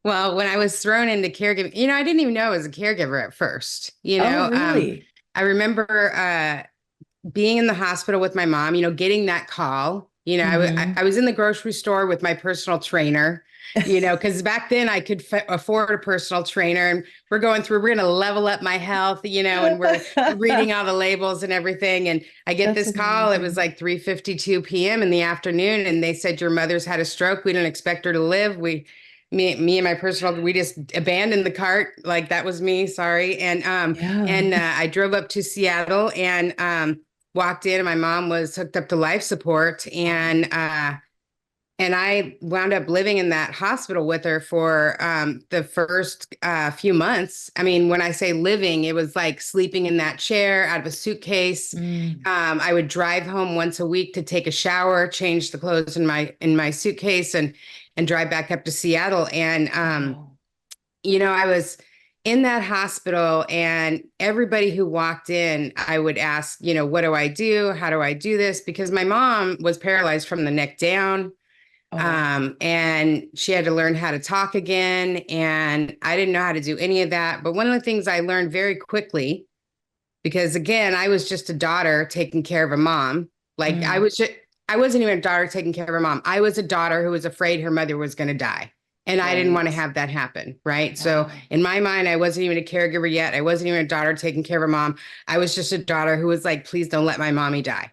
Well, when I was thrown into caregiving, I didn't even know I was a caregiver at first. Oh, really? I remember being in the hospital with my mom, getting that call. Hmm. I was in the grocery store with my personal trainer, because back then I could afford a personal trainer, and we're going to level up my health, and we're reading all the labels and everything. And I get That's this call. It was amazing. like 3:52 p.m. in the afternoon. And they said, your mother's had a stroke. We didn't expect her to live. Me and my personal, we just abandoned the cart. Like that was me. Sorry. Yeah. I drove up to Seattle and, walked in and my mom was hooked up to life support and I wound up living in that hospital with her for the first few months. I mean, when I say living, it was like sleeping in that chair out of a suitcase. Mm. I would drive home once a week to take a shower, change the clothes in my suitcase, and drive back up to Seattle. And Wow. I was in that hospital, and everybody who walked in, I would ask, what do I do? How do I do this? Because my mom was paralyzed from the neck down. Oh, wow. And she had to learn how to talk again. And I didn't know how to do any of that. But one of the things I learned very quickly, because again, I was just a daughter taking care of a mom. Like Mm. I wasn't even a daughter taking care of her mom. I was a daughter who was afraid her mother was going to die. And I didn't want to Right. have that happen. Right. So Wow. in my mind, I wasn't even a caregiver yet. I wasn't even a daughter taking care of her mom. I was just a daughter who was like, please don't let my mommy die.